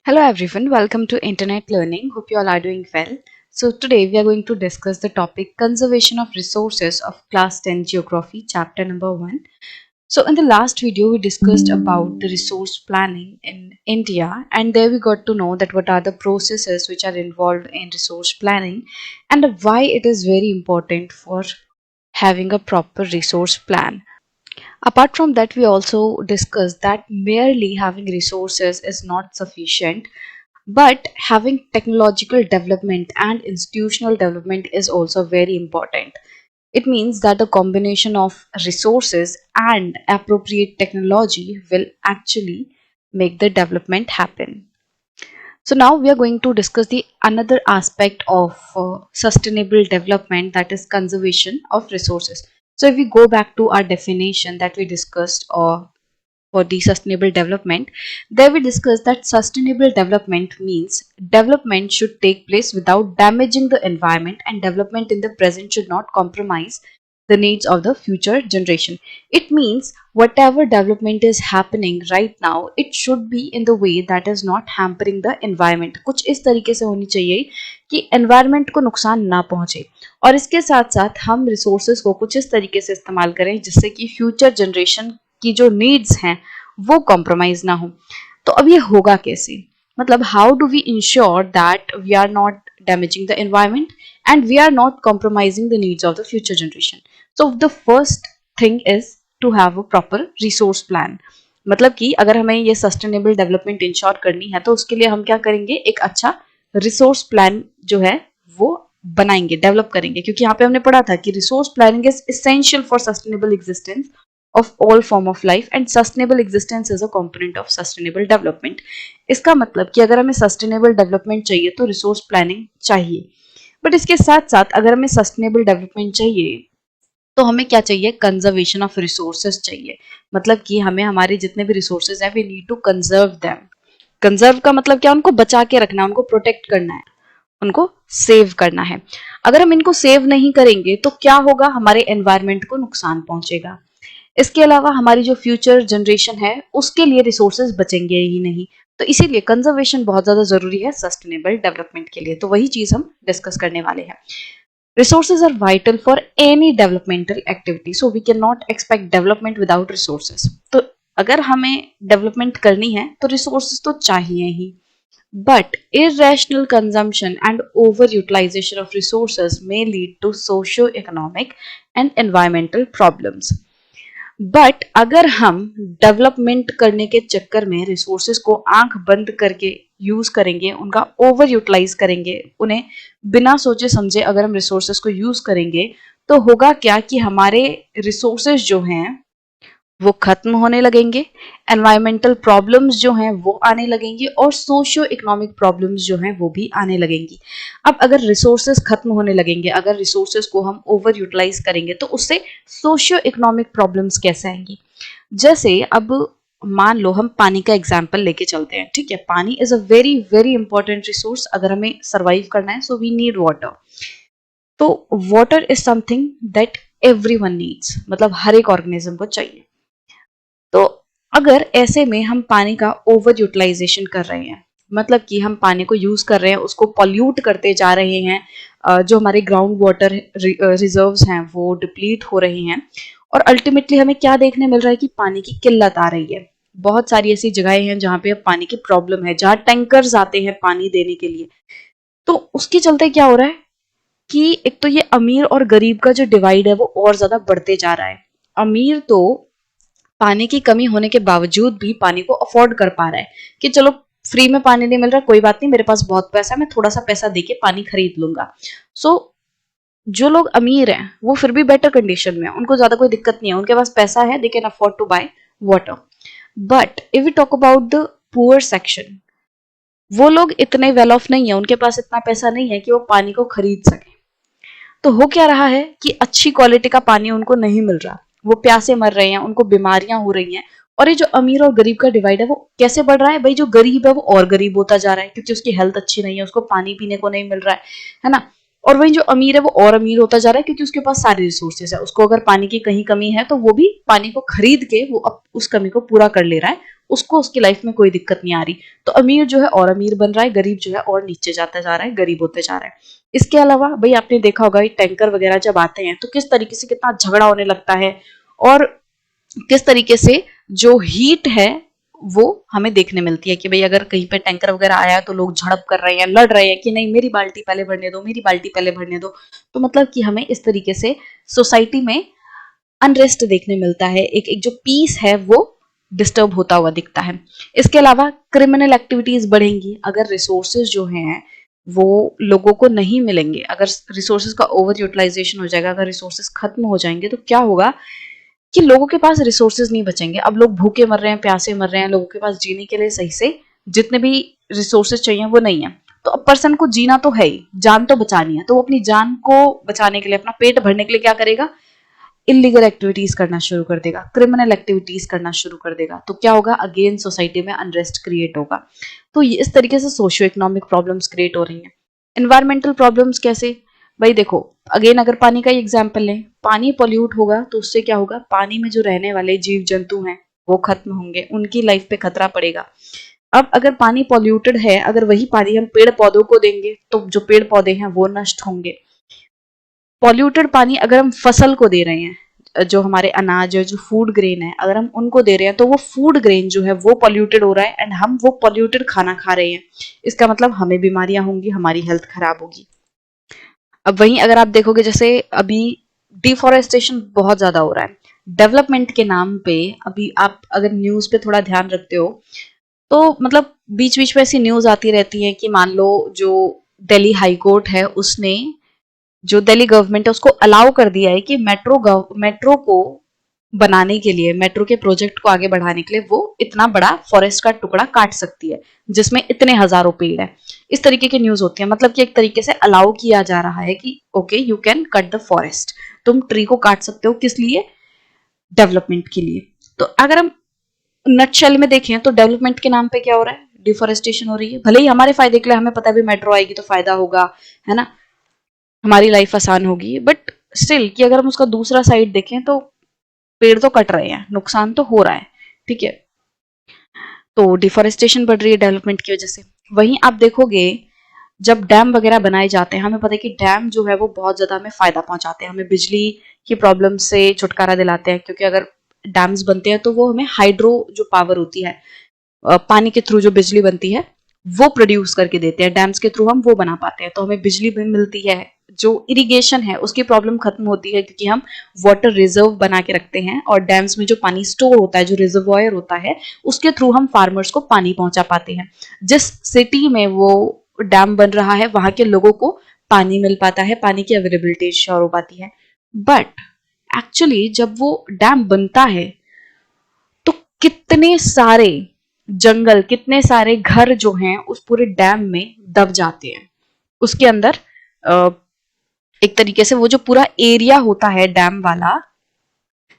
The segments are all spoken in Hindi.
Hello everyone, welcome to Internet Learning. Hope you all are doing well. So today we are going to discuss the topic conservation of resources of class 10 geography chapter number 1. So in the last video we discussed about the resource planning in India, and there we got to know that what are the processes which are involved in resource planning and why it is very important for having a proper resource plan. Apart from that, we also discussed that merely having resources is not sufficient, but having technological development and institutional development is also very important. It means that the combination of resources and appropriate technology will actually make the development happen. So now we are going to discuss the another aspect of sustainable development, that is conservation of resources. So if we go back to our definition that we discussed for the sustainable development, there we discussed that sustainable development means development should take place without damaging the environment, and development in the present should not compromise the needs of the future generation. It means whatever development is happening right now, it should be in the way that is not hampering the environment. कुछ इस तरीके से होनी चाहिए कि environment को नुकसान ना पहुंचे, और इसके साथ साथ हम resources को कुछ इस तरीके से इस्तेमाल करें जिससे कि future generation की जो नीड्स हैं वो कॉम्प्रोमाइज ना हो। तो अब ये होगा कैसे, मतलब how do we ensure that we are not damaging the environment and we are not compromising the needs of the future generation. So the first thing is to have a proper resource plan. मतलब कि अगर हमें ये सस्टेनेबल डेवलपमेंट इंश्योर करनी है तो उसके लिए हम क्या करेंगे, एक अच्छा रिसोर्स प्लान जो है वो बनाएंगे, डेवलप करेंगे, क्योंकि यहाँ पे हमने पढ़ा था कि resource planning is essential for sustainable existence of all form of life and sustainable existence is a component of sustainable development. इसका मतलब कि अगर हमें sustainable development चाहिए तो resource planning चाहिए, बट इसके साथ साथ अगर हमें sustainable development चाहिए तो हमें क्या चाहिए, कंजर्वेशन ऑफ रिसोर्सेज चाहिए। मतलब कि हमें हमारे जितने भी रिसोर्सेज हैं we need to conserve them. Conserve का मतलब क्या, उनको बचा के रखना, उनको प्रोटेक्ट करना है, उनको सेव करना है। अगर हम इनको सेव नहीं करेंगे तो क्या होगा, हमारे एनवायरमेंट को नुकसान पहुंचेगा। इसके अलावा हमारी जो फ्यूचर जनरेशन है उसके लिए रिसोर्सेज बचेंगे ही नहीं। तो इसीलिए कंजर्वेशन बहुत ज्यादा जरूरी है सस्टेनेबल डेवलपमेंट के लिए। तो वही चीज हम डिस्कस करने वाले हैं। Resources are vital for any developmental activity, so we cannot expect development without resources. तो अगर हमें डेवलपमेंट करनी है तो रिसोर्सेज तो चाहिए ही, but irrational consumption and overutilization of resources may lead to socio-economic and environmental problems. But अगर हम डेवलपमेंट करने के चक्कर में रिसोर्सेज को आंख बंद करके यूज करेंगे, उनका ओवर यूटिलाइज करेंगे, उन्हें बिना सोचे समझे अगर हम रिसोर्सेज को यूज करेंगे तो होगा क्या कि हमारे रिसोर्सेज जो हैं वो खत्म होने लगेंगे, एनवायरमेंटल प्रॉब्लम्स जो हैं वो आने लगेंगी, और सोशियो इकोनॉमिक प्रॉब्लम्स जो हैं वो भी आने लगेंगी। अब अगर रिसोर्सेज खत्म होने लगेंगे, अगर रिसोर्सेज को हम ओवर यूटिलाइज करेंगे तो उससे सोशियो इकोनॉमिक प्रॉब्लम्स कैसे आएंगी। जैसे अब मान लो हम पानी का एग्जाम्पल लेके चलते हैं, ठीक है। पानी is a very very important resource अगर हमें सर्वाइव करना है, सो वी नीड वाटर। तो water is something that everyone needs, मतलब हर एक ऑर्गेनिज्म को चाहिए। तो अगर ऐसे में हम पानी का ओवर यूटिलाइजेशन कर रहे हैं, मतलब कि हम पानी को यूज कर रहे हैं, उसको पॉल्यूट करते जा रहे हैं, जो हमारे ग्राउंड वाटर रिजर्व्स हैं वो डिप्लीट हो रहे हैं, और अल्टीमेटली हमें क्या देखने मिल रहा है कि पानी की किल्लत आ रही है। बहुत सारी ऐसी जगहें हैं जहाँ पे अब पानी की प्रॉब्लम है, जहाँ टैंकर्स आते हैं पानी देने के लिए। तो उसके चलते क्या हो रहा है कि एक तो ये अमीर और गरीब का जो डिवाइड है वो और ज्यादा बढ़ते जा रहा है। अमीर तो पानी की कमी होने के बावजूद भी पानी को अफोर्ड कर पा रहा है कि चलो फ्री में पानी नहीं मिल रहा, कोई बात नहीं, मेरे पास बहुत पैसा है, मैं थोड़ा सा पैसा देके पानी खरीद लूंगा। सो जो लोग अमीर हैं वो फिर भी बेटर कंडीशन में है, उनको ज्यादा कोई दिक्कत नहीं है, उनके पास पैसा है, they can afford to buy water. But if we talk about the poor section, वो लोग इतने वेल ऑफ नहीं है, उनके पास इतना पैसा नहीं है कि वो पानी को खरीद सके। तो हो क्या रहा है कि अच्छी क्वालिटी का पानी उनको नहीं मिल रहा, वो प्यासे मर रहे हैं, उनको बीमारियां हो रही हैं। और ये जो अमीर और गरीब का डिवाइड है वो कैसे बढ़ रहा है, भाई जो गरीब है वो और गरीब होता जा रहा है क्योंकि उसकी हेल्थ अच्छी नहीं है, उसको पानी पीने को नहीं मिल रहा है ना। और वही जो अमीर है वो और अमीर होता जा रहा है क्योंकि उसके पास सारे रिसोर्सेज है। उसको अगर पानी की कहीं कमी है तो वो भी पानी को खरीद के वो उस कमी को पूरा कर ले रहा है, उसको उसकी लाइफ में कोई दिक्कत नहीं आ रही। तो अमीर जो है और अमीर बन रहा है, गरीब जो है और नीचे जाता जा रहा है, गरीब होते जा रहा है। इसके अलावा भाई आपने देखा होगा ये टैंकर वगैरह जब आते हैं तो किस तरीके से कितना झगड़ा होने लगता है, और किस तरीके से जो हीट है वो हमें देखने मिलती है कि भाई अगर कहीं पे टैंकर वगैरह आया तो लोग झड़प कर रहे हैं, लड़ रहे हैं कि नहीं मेरी बाल्टी पहले भरने दो, मेरी बाल्टी पहले भरने दो। तो मतलब कि हमें इस तरीके से सोसाइटी में अनरेस्ट देखने मिलता है, एक एक जो पीस है वो डिस्टर्ब होता हुआ दिखता है। इसके अलावा क्रिमिनल एक्टिविटीज बढ़ेंगी अगर रिसोर्सेज जो हैं वो लोगों को नहीं मिलेंगे, अगर रिसोर्सेज का ओवर यूटिलाइजेशन हो जाएगा, अगर रिसोर्सेज खत्म हो जाएंगे तो क्या होगा कि लोगों के पास रिसोर्सेज नहीं बचेंगे। अब लोग भूखे मर रहे हैं, प्यासे मर रहे हैं, लोगों के पास जीने के लिए सही से जितने भी रिसोर्सेज चाहिए वो नहीं है। तो अब पर्सन को जीना तो है ही, जान तो बचानी है, तो वो अपनी जान को बचाने के लिए, अपना पेट भरने के लिए क्या करेगा, इलीगल एक्टिविटीज करना शुरू कर देगा, क्रिमिनल एक्टिविटीज करना शुरू कर देगा। तो क्या होगा, अगेन सोसाइटी में अनरेस्ट क्रिएट होगा। तो ये इस तरीके से सोशियो इकोनॉमिक प्रॉब्लम्स क्रिएट हो रही हैं। एनवायरमेंटल प्रॉब्लम्स कैसे, भाई देखो अगेन अगर पानी का ही एग्जाम्पल लें, पानी पॉल्यूट होगा तो उससे क्या होगा, पानी में जो रहने वाले जीव जंतु हैं वो खत्म होंगे, उनकी लाइफ पे खतरा पड़ेगा। अब अगर पानी पॉल्यूटेड है, अगर वही पानी हम पेड़ पौधों को देंगे तो जो पेड़ पौधे हैं वो नष्ट होंगे। पॉल्यूटेड पानी अगर हम फसल को दे रहे हैं, जो हमारे अनाज है, जो फूड ग्रेन है, अगर हम उनको दे रहे हैं तो वो फूड ग्रेन जो है वो पॉल्यूटेड हो रहा है एंड हम वो पॉल्यूटेड खाना खा रहे हैं। इसका मतलब हमें बीमारियां होंगी, हमारी हेल्थ खराब होगी। अब वहीं अगर आप देखोगे जैसे अभी डिफॉरेस्टेशन बहुत ज्यादा हो रहा है डेवलपमेंट के नाम पे। अभी आप अगर न्यूज पे थोड़ा ध्यान रखते हो तो मतलब बीच बीच में ऐसी न्यूज आती रहती है कि मान लो जो दिल्ली हाई कोर्ट है उसने, जो दिल्ली गवर्नमेंट है उसको अलाउ कर दिया है कि मेट्रो को बनाने के लिए, मेट्रो के प्रोजेक्ट को आगे बढ़ाने के लिए वो इतना बड़ा फॉरेस्ट का टुकड़ा काट सकती है जिसमें इतने हजारों पेड़ है। इस तरीके की न्यूज होती है, मतलब कि एक तरीके से अलाउ किया जा रहा है कि okay you can cut the forest, तुम ट्री को काट सकते हो, किस लिए, डेवलपमेंट के लिए। तो अगर हम नटशेल में देखें तो डेवलपमेंट के नाम पे क्या हो रहा है, डिफोरेस्टेशन हो रही है। भले ही हमारे फायदे के लिए, हमें पता है भी मेट्रो आएगी तो फायदा होगा, है ना, हमारी लाइफ आसान होगी, बट स्टिल कि अगर हम उसका दूसरा साइड देखें तो पेड़ तो कट रहे हैं, नुकसान तो हो रहा है, ठीक है। तो डिफोरेस्टेशन बढ़ रही है डेवलपमेंट की वजह से। वहीं आप देखोगे जब डैम वगैरह बनाए जाते हैं, हमें पता है कि डैम जो है वो बहुत ज्यादा हमें फायदा पहुंचाते हैं, हमें बिजली की प्रॉब्लम से छुटकारा दिलाते हैं, क्योंकि अगर डैम्स बनते हैं तो वो हमें हाइड्रो जो पावर होती है, पानी के थ्रू जो बिजली बनती है वो प्रोड्यूस करके देते हैं, डैम्स के थ्रू हम वो बना पाते हैं, तो हमें बिजली भी मिलती है। जो इरिगेशन है उसकी प्रॉब्लम खत्म होती है क्योंकि हम वाटर रिजर्व बना के रखते हैं, और डैम्स में जो पानी स्टोर होता है, जो रिजर्वॉयर होता है, उसके थ्रू हम फार्मर्स को पानी पहुंचा पाते हैं। जिस सिटी में वो डैम बन रहा है वहां के लोगों को पानी मिल पाता है, पानी की अवेलेबिलिटी श्योर हो पाती है। बट एक्चुअली जब वो डैम बनता है तो कितने सारे जंगल, कितने सारे घर जो हैं उस पूरे डैम में दब जाते हैं। उसके अंदर अ, एक तरीके से वो जो पूरा एरिया होता है डैम वाला,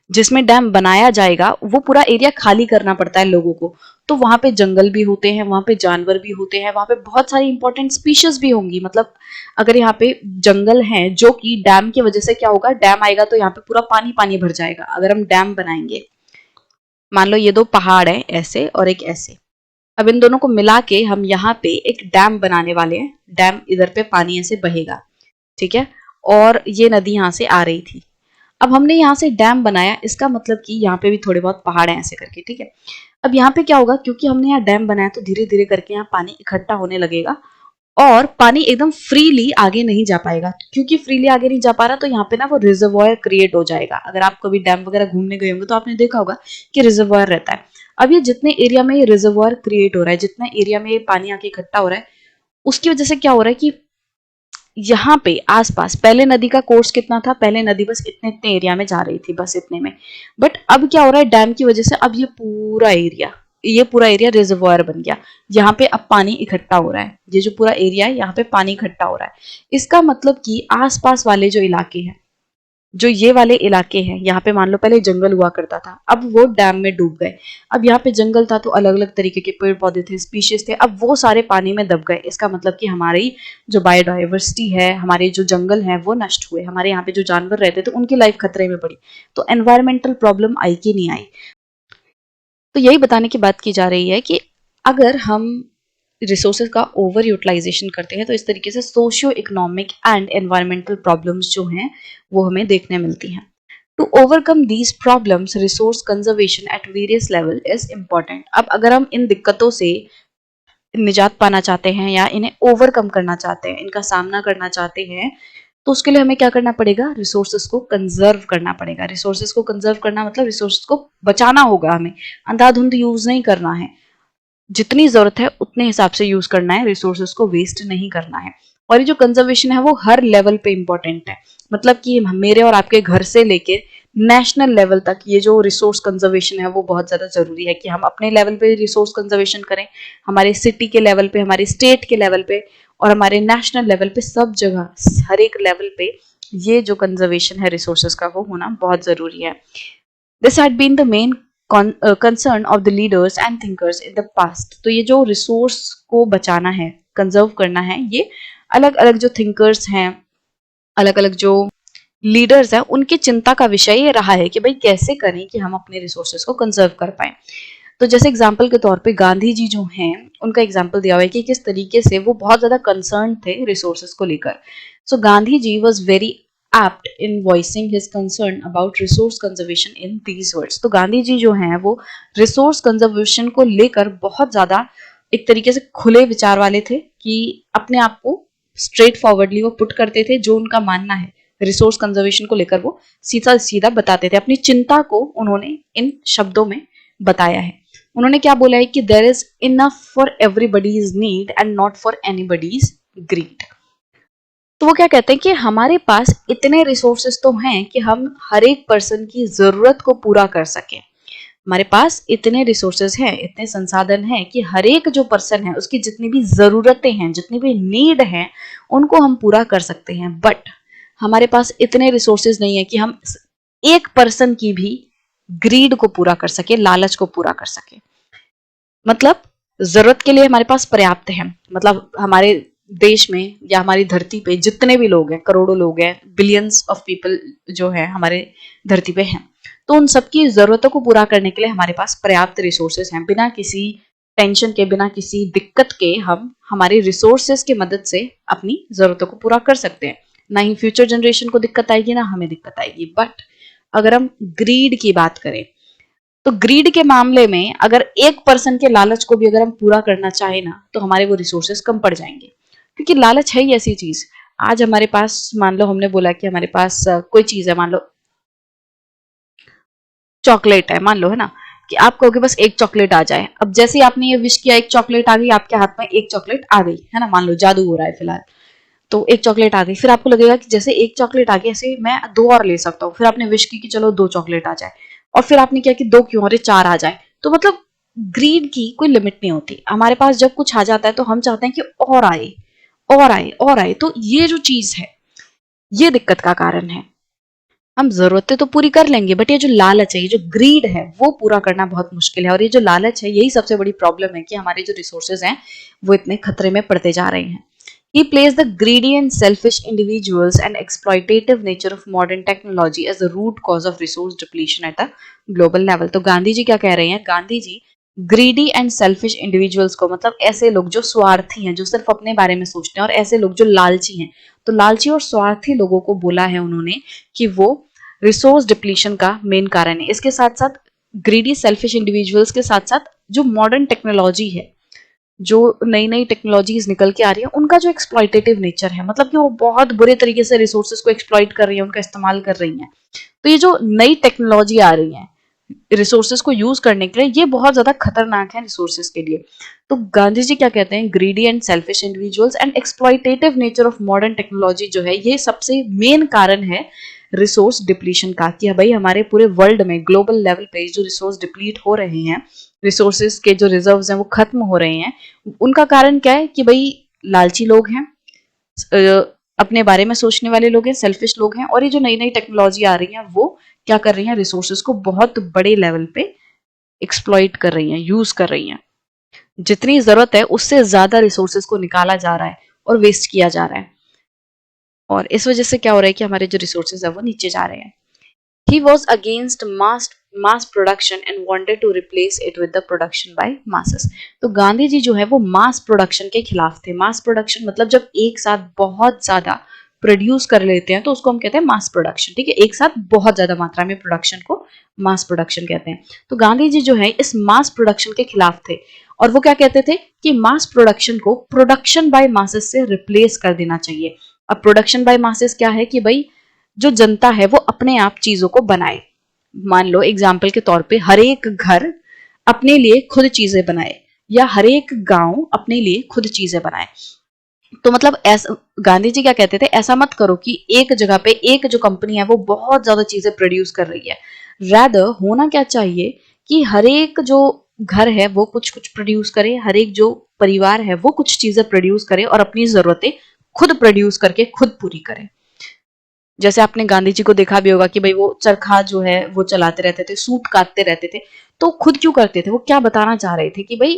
जिसमें डैम बनाया जाएगा, वो पूरा एरिया खाली करना पड़ता है लोगों को। तो वहां पे जंगल भी होते हैं, वहां पे जानवर भी होते हैं, वहां पे बहुत सारी इंपॉर्टेंट स्पीशीज भी होंगी। मतलब अगर यहाँ पे जंगल हैं, जो कि डैम की वजह से क्या होगा, डैम आएगा तो यहाँ पे पूरा पानी पानी भर जाएगा। अगर हम डैम बनाएंगे, मान लो ये दो पहाड़ है ऐसे और एक ऐसे, अब इन दोनों को मिला के हम यहाँ पे एक डैम बनाने वाले हैं। डैम इधर पे पानी ऐसे बहेगा, ठीक है, और ये नदी यहाँ से आ रही थी। अब हमने यहाँ से डैम बनाया, इसका मतलब कि यहाँ पे भी थोड़े बहुत पहाड़ हैं ऐसे करके, ठीक है। अब यहाँ पे क्या होगा, क्योंकि हमने यहाँ डैम बनाया तो धीरे धीरे करके यहाँ पानी इकट्ठा होने लगेगा, और पानी एकदम फ्रीली आगे नहीं जा पाएगा। क्योंकि फ्रीली आगे नहीं जा पा रहा तो यहाँ पे ना वो रिजर्वॉयर क्रिएट हो जाएगा। अगर आप कभी डैम वगैरह घूमने गए होंगे तो आपने देखा होगा कि रिजर्वॉयर रहता है। अब ये जितने एरिया में ये रिजर्वॉयर क्रिएट हो रहा है, जितना एरिया में ये पानी आके इकट्ठा हो रहा है, उसकी वजह से क्या हो रहा है कि यहाँ पे आसपास, पहले नदी का कोर्स कितना था, पहले नदी बस इतने इतने एरिया में जा रही थी, बस इतने में। बट अब क्या हो रहा है, डैम की वजह से अब ये पूरा एरिया रिजर्वॉयर बन गया। यहाँ पे अब पानी इकट्ठा हो रहा है, ये जो पूरा एरिया है यहाँ पे पानी इकट्ठा हो रहा है। इसका मतलब कि आसपास वाले जो इलाके हैं जो ये वाले इलाके हैं, यहाँ पे मान लो पहले जंगल हुआ करता था, अब वो डैम में डूब गए। अब यहाँ पे जंगल था तो अलग अलग तरीके के पेड़ पौधे थे, स्पीशीज थे, अब वो सारे पानी में दब गए। इसका मतलब कि हमारी जो बायोडाइवर्सिटी है, हमारे जो जंगल है वो नष्ट हुए, हमारे यहाँ पे जो जानवर रहते थे उनकी लाइफ खतरे में पड़ी। तो एनवायरमेंटल प्रॉब्लम आई कि नहीं आई? तो यही बताने की बात की जा रही है कि अगर हम रिसोर्सेज का ओवर यूटिलाइजेशन करते हैं तो इस तरीके से socio economic and environmental problems जो हैं वो हमें देखने मिलती हैं। To overcome these problems, resource conservation at various level is important. अब अगर हम इन दिक्कतों से निजात पाना चाहते हैं या इन्हें ओवरकम करना चाहते हैं, इनका सामना करना चाहते हैं, तो उसके लिए हमें क्या करना पड़ेगा? रिसोर्सेज को कंजर्व करना पड़ेगा। रिसोर्सेज को कंजर्व करना मतलब रिसोर्सेज को बचाना होगा, हमें अंधाधुंध यूज नहीं करना है, जितनी जरूरत है उतने हिसाब से यूज करना है, रिसोर्सेज को वेस्ट नहीं करना है। और ये जो कंजर्वेशन है वो हर लेवल पे इंपॉर्टेंट है, मतलब कि मेरे और आपके घर से लेके नेशनल लेवल तक ये जो रिसोर्स कंजर्वेशन है वो बहुत ज्यादा जरूरी है कि हम अपने लेवल पे रिसोर्स कंजर्वेशन करें, हमारे सिटी के लेवल पे, हमारे स्टेट के लेवल पे और हमारे नेशनल लेवल पे, सब जगह हर एक लेवल पे ये जो कंजर्वेशन है रिसोर्सेज का वो होना बहुत जरूरी है। This had been the main concern of the leaders and thinkers in the past. तो ये जो रिसोर्स को बचाना है, कंजर्व करना है, ये अलग अलग जो थिंकर्स हैं, अलग अलग जो लीडर्स हैं, उनकी चिंता का विषय ये रहा है कि भाई कैसे करें कि हम अपने रिसोर्सेज को कंजर्व कर पाए। तो जैसे एग्जाम्पल के तौर पे गांधी जी जो हैं उनका एग्जाम्पल दिया हुआ है कि किस तरीके से वो बहुत ज्यादा कंसर्न थे रिसोर्सेज को लेकर। So Gandhi ji was very apt in voicing his concern about resource conservation in these words. तो गांधी जी जो हैं वो रिसोर्स कंजर्वेशन को लेकर बहुत ज्यादा एक तरीके से खुले विचार वाले थे कि अपने आप को स्ट्रेट फॉरवर्डली वो पुट करते थे, जो उनका मानना है रिसोर्स कंजर्वेशन को लेकर वो सीधा सीधा बताते थे, अपनी चिंता को उन्होंने इन शब्दों में बताया है। उन्होंने क्या बोला है कि there is enough for everybody's need and not for anybody's greed. तो वो क्या कहते हैं कि हमारे पास इतने रिसोर्सेस तो हैं कि हम हर एक पर्सन की जरूरत को पूरा कर सकें। हमारे पास इतने रिसोर्सेज हैं, इतने संसाधन हैं कि हर एक जो पर्सन है उसकी जितनी भी जरूरतें हैं, जितनी भी नीड हैं, उनको हम पूरा कर सकते हैं। बट हमारे पास इतने रिसोर्सेज नहीं है कि हम एक पर्सन की भी ग्रीड को पूरा कर सके, लालच को पूरा कर सके। मतलब जरूरत के लिए हमारे पास पर्याप्त है, मतलब हमारे देश में या हमारी धरती पे जितने भी लोग हैं, करोड़ों लोग हैं, बिलियंस ऑफ पीपल जो है हमारे धरती पे हैं, तो उन सबकी जरूरतों को पूरा करने के लिए हमारे पास पर्याप्त रिसोर्सेज हैं। बिना किसी टेंशन के, बिना किसी दिक्कत के हम हमारे रिसोर्सेज की मदद से अपनी जरूरतों को पूरा कर सकते हैं। ना ही फ्यूचर जनरेशन को दिक्कत आएगी, ना हमें दिक्कत आएगी। बट अगर हम ग्रीड की बात करें तो ग्रीड के मामले में अगर एक पर्सन के लालच को भी अगर हम पूरा करना चाहे ना, तो हमारे वो रिसोर्सेज कम पड़ जाएंगे, क्योंकि लालच है ही ऐसी चीज। आज हमारे पास मान लो हमने बोला कि हमारे पास कोई चीज है, मान लो चॉकलेट है, मान लो है ना, कि आप कहोगे बस एक चॉकलेट आ जाए। अब जैसे ही आपने ये विश किया, एक चॉकलेट आ गई आपके हाथ में, एक चॉकलेट आ गई है ना, मान लो जादू हो रहा है फिलहाल, तो एक चॉकलेट आ गई। फिर आपको लगेगा कि जैसे एक चॉकलेट आ गई ऐसे मैं दो और ले सकता हूँ। फिर आपने विश की कि चलो दो चॉकलेट आ जाए, और फिर आपने किया कि दो क्यों, अरे चार आ जाए। तो मतलब ग्रीड की कोई लिमिट नहीं होती। हमारे पास जब कुछ आ जाता है तो हम चाहते हैं कि और आए और आए और आए। तो ये जो चीज है ये दिक्कत का कारण है। हम जरूरतें तो पूरी कर लेंगे, बट ये जो लालच है, ये जो ग्रीड है, वो पूरा करना बहुत मुश्किल है। और ये जो लालच है यही सबसे बड़ी प्रॉब्लम है कि हमारे जो रिसोर्सेज हैं वो इतने खतरे में पड़ते जा रहे हैं। He placed the greedy and selfish individuals and exploitative nature of modern technology as the root cause of resource depletion at a global level। तो गांधी जी क्या कह रहे हैं? Gandhi ji greedy and selfish individuals को, मतलब ऐसे लोग जो स्वार्थी हैं, जो सिर्फ अपने बारे में सोचते हैं, और ऐसे लोग जो लालची हैं, तो लालची और स्वार्थी लोगों को बोला है उन्होंने कि वो रिसोर्स डिप्लीशन का मेन कारण है। इसके साथ साथ ग्रीडी सेल्फिश इंडिविजुअल्स के साथ साथ जो मॉडर्न टेक्नोलॉजी है, जो नई नई टेक्नोलॉजीज निकल के आ रही है, उनका जो एक्सप्लॉइटेटिव नेचर है, मतलब कि वो बहुत बुरे तरीके से रिसोर्सेज को एक्सप्लॉइट कर रही है, उनका इस्तेमाल कर रही है। तो ये जो नई टेक्नोलॉजी आ रही है रिसोर्सेज को यूज करने के लिए, ये बहुत ज्यादा खतरनाक है रिसोर्सेज के लिए। तो गांधी जी क्या कहते हैं? Greedy and selfish individuals and exploitative nature of modern technology जो है ये सबसे मेन कारण है रिसोर्स डिप्लीशन का, कि भाई हमारे पूरे वर्ल्ड में ग्लोबल लेवल पे जो रिसोर्स डिप्लीट हो रहे हैं, रिसोर्सेज के जो रिजर्व्स हैं वो खत्म हो रहे हैं, उनका कारण क्या है? कि भाई लालची लोग हैं, अपने बारे में सोचने वाले लोग हैं, सेल्फिश लोग हैं, और ये जो नई नई टेक्नोलॉजी आ रही है वो क्या कर रही है, रिसोर्सेज को बहुत बड़े लेवल पे एक्सप्लॉइट कर रही हैं, यूज कर रही हैं। जितनी जरूरत है उससे ज्यादा रिसोर्सेज को निकाला जा रहा है और वेस्ट किया जा रहा है, और इस वजह से क्या हो रहा है कि हमारे जो रिसोर्सेज है वो नीचे जा रहे हैं। He was against mass production and wanted to replace it with the production by masses. तो गांधी जी जो है वो मास प्रोडक्शन के खिलाफ थे। मास प्रोडक्शन मतलब जब एक साथ बहुत ज्यादा प्रोड्यूस कर लेते हैं तो उसको हम कहते हैं मास प्रोडक्शन। ठीक है, एक साथ बहुत ज्यादा मात्रा में प्रोडक्शन को मास प्रोडक्शन कहते हैं। तो गांधी जी जो है इस मास प्रोडक्शन के खिलाफ थे, और वो क्या कहते थे कि मास प्रोडक्शन को प्रोडक्शन बाय मासेस से रिप्लेस कर देना चाहिए। अब प्रोडक्शन बाय मासेस क्या है कि भाई जो जनता है वो अपने आप चीजों को बनाए। मान लो एग्जाम्पल के तौर पे हर एक घर अपने लिए खुद चीजें बनाए, या हर एक गांव अपने लिए खुद चीजें बनाए। तो मतलब ऐसा गांधी जी क्या कहते थे, ऐसा मत करो कि एक जगह पे एक जो कंपनी है वो बहुत ज्यादा चीजें प्रोड्यूस कर रही है। रैदर होना क्या चाहिए कि हर एक जो घर है वो कुछ कुछ प्रोड्यूस करे, हर एक जो परिवार है वो कुछ चीजें प्रोड्यूस करे और अपनी जरूरतें खुद प्रोड्यूस करके खुद पूरी करे। जैसे आपने गांधी जी को देखा भी होगा कि भाई वो चरखा जो है वो चलाते रहते थे, सूत काटते रहते थे। तो खुद क्यों करते थे, वो क्या बताना चाह रहे थे कि भाई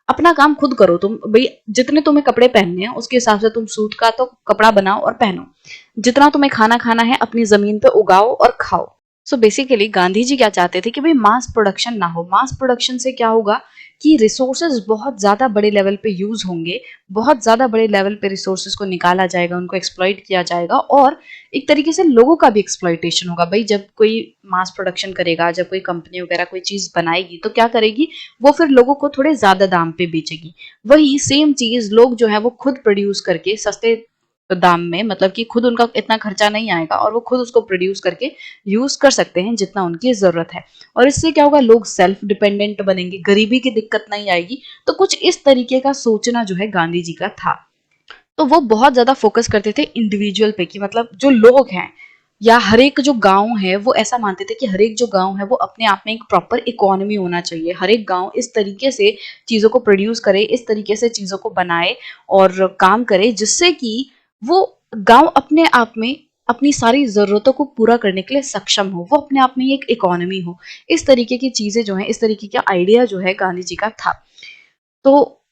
अपना काम खुद करो तुम, भाई जितने तुम्हें कपड़े पहनने हैं उसके हिसाब से तुम सूत का तो कपड़ा बनाओ और पहनो, जितना तुम्हें खाना खाना है अपनी जमीन पे उगाओ और खाओ। सो बेसिकली गांधी जी क्या चाहते थे कि भाई मास प्रोडक्शन ना हो। मास प्रोडक्शन से क्या होगा कि रिसोर्सेज बहुत ज्यादा बड़े लेवल पे यूज होंगे, बहुत ज्यादा बड़े लेवल पे रिसोर्सेज को निकाला जाएगा, उनको एक्सप्लॉइट किया जाएगा, और एक तरीके से लोगों का भी एक्सप्लॉइटेशन होगा। भाई जब कोई मास प्रोडक्शन करेगा, जब कोई कंपनी वगैरह कोई चीज बनाएगी तो क्या करेगी, वो फिर लोगों को थोड़े ज्यादा दाम पे बेचेगी। वही सेम चीज लोग जो है वो खुद प्रोड्यूस करके सस्ते दाम में, मतलब कि खुद उनका इतना खर्चा नहीं आएगा और वो खुद उसको प्रोड्यूस करके यूज कर सकते हैं जितना उनकी जरूरत है। और इससे क्या होगा, लोग सेल्फ डिपेंडेंट बनेंगे, गरीबी की दिक्कत नहीं आएगी। तो कुछ इस तरीके का सोचना जो है गांधी जी का था। तो वो बहुत ज्यादा फोकस करते थे इंडिविजुअल पे, कि मतलब जो लोग हैं या हर एक जो गांव है वो ऐसा मानते थे कि हर एक जो गांव है वो अपने आप में एक प्रॉपर इकोनॉमी होना चाहिए। हर एक गांव इस तरीके से चीजों को प्रोड्यूस करे, इस तरीके से चीजों को बनाए और काम करे जिससे कि वो गांव अपने आप में अपनी सारी जरूरतों को पूरा करने के लिए सक्षम हो, वो अपने आप में एक इकोनॉमी हो। इस तरीके की चीजें जो है, इस तरीके का आइडिया जो है गांधी जी का था। तो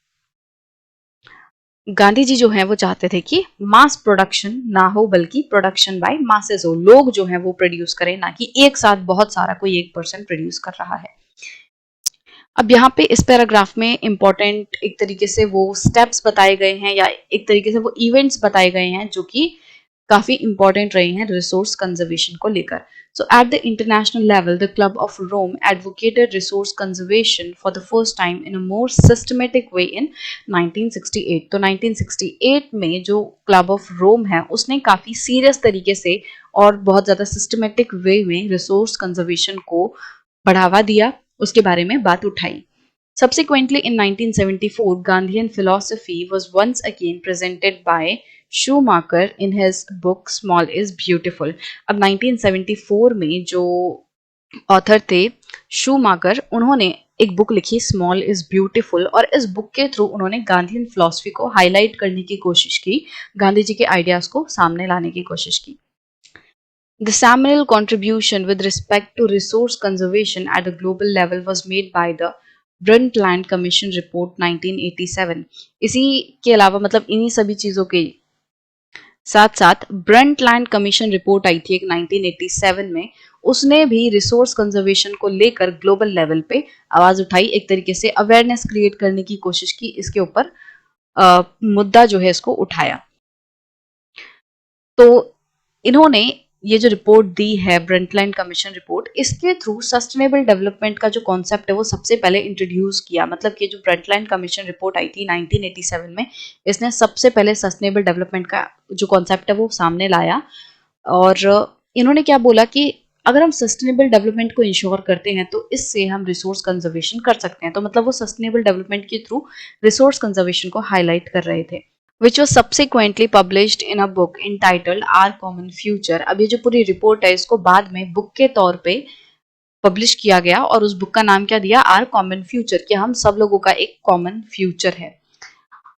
गांधी जी जो है वो चाहते थे कि मास प्रोडक्शन ना हो बल्कि प्रोडक्शन बाय मासेस हो, लोग जो है वो प्रोड्यूस करें, ना कि एक साथ बहुत सारा कोई एक पर्सन प्रोड्यूस कर रहा है। अब यहाँ पे इस पैराग्राफ में इंपॉर्टेंट एक तरीके से वो स्टेप्स बताए गए हैं, या एक तरीके से वो इवेंट्स बताए गए हैं जो कि काफी इंपॉर्टेंट रहे हैं रिसोर्स कंजर्वेशन को लेकर। So at the international level the club of Rome advocated resource conservation for the first time in a more systematic way in 1968। तो 1968 में जो क्लब ऑफ रोम है उसने काफी सीरियस तरीके से और बहुत ज्यादा सिस्टमेटिक वे में रिसोर्स कंजर्वेशन को बढ़ावा दिया, उसके बारे में बात उठाई। Subsequently, in 1974, Gandhian philosophy was once again presented by Schumacher in his book Small is Beautiful. अब 1974 में जो ऑथर थे शूमाकर, उन्होंने एक बुक लिखी स्मॉल इज ब्यूटीफुल, और इस बुक के थ्रू उन्होंने गांधीयन फिलॉसफी को हाईलाइट करने की कोशिश की, गांधी जी के आइडियाज को सामने लाने की कोशिश की। The seminal contribution with respect to resource conservation at the global level was made by the Brundtland Commission Report 1987। इसी के अलावा मतलब इन्हीं सभी चीजों के साथ साथ ब्रंटलैंड कमीशन रिपोर्ट आई थी एक 1987 में, उसने भी रिसोर्स कंजर्वेशन को लेकर ग्लोबल लेवल पे आवाज उठाई, एक तरीके से अवेयरनेस क्रिएट करने की कोशिश की, इसके ऊपर मुद्दा जो है इसको उठाया। तो इन्होंने ये जो रिपोर्ट दी है ब्रंटलैंड कमीशन रिपोर्ट, इसके थ्रू सस्टेनेबल डेवलपमेंट का जो कॉन्सेप्ट है वो सबसे पहले इंट्रोड्यूस किया। मतलब कि जो ब्रंटलैंड कमीशन रिपोर्ट आई थी 1987 में, इसने सबसे पहले सस्टेनेबल डेवलपमेंट का जो कॉन्सेप्ट है वो सामने लाया। और इन्होंने क्या बोला कि अगर हम सस्टेनेबल डेवलपमेंट को इंश्योर करते हैं तो इससे हम रिसोर्स कंजर्वेशन कर सकते हैं। तो मतलब वो सस्टेनेबल डेवलपमेंट के थ्रू रिसोर्स कंजर्वेशन को हाईलाइट कर रहे थे, which was subsequently published in a book entitled Our Common Future। अब ये जो पूरी रिपोर्ट है इसको बाद में बुक के तौर पे पब्लिश किया गया, और उस बुक का नाम क्या दिया, आर कॉमन फ्यूचर, कि हम सब लोगों का एक कॉमन फ्यूचर है।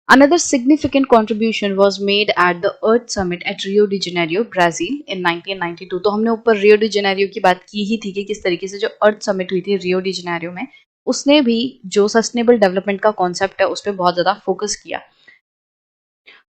Another significant contribution was made at the Earth Summit at Rio de Janeiro, Brazil in 1992. तो हमने ऊपर रियो डी जेनेरियो की बात की ही थी कि किस तरीके से जो अर्थ समिट हुई थी रियो डी जेनेरियो में, उसने भी जो सस्टेनेबल डेवलपमेंट का कॉन्सेप्ट है उस पर बहुत ज़्यादा फोकस किया।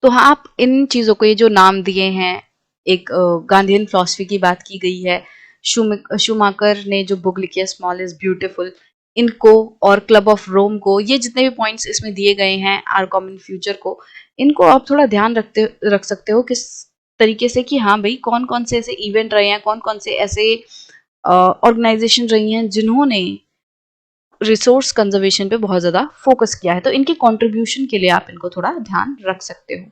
तो हाँ, आप इन चीज़ों को, ये जो नाम दिए हैं, एक गांधीयन फिलॉसफी की बात की गई है, शूमाकर ने जो बुक लिखी है स्मॉल इज ब्यूटीफुल, इनको और क्लब ऑफ रोम को, ये जितने भी पॉइंट्स इसमें दिए गए हैं आर कॉमन फ्यूचर को, इनको आप थोड़ा ध्यान रख सकते हो किस तरीके से कि हाँ भाई कौन कौन से ऐसे इवेंट रहे हैं, कौन कौन से ऐसे ऑर्गेनाइजेशन रही हैं जिन्होंने रिसोर्स कंजर्वेशन पे बहुत ज़्यादा फोकस किया है। तो इनके कंट्रीब्यूशन के लिए आप इनको थोड़ा ध्यान रख सकते हो।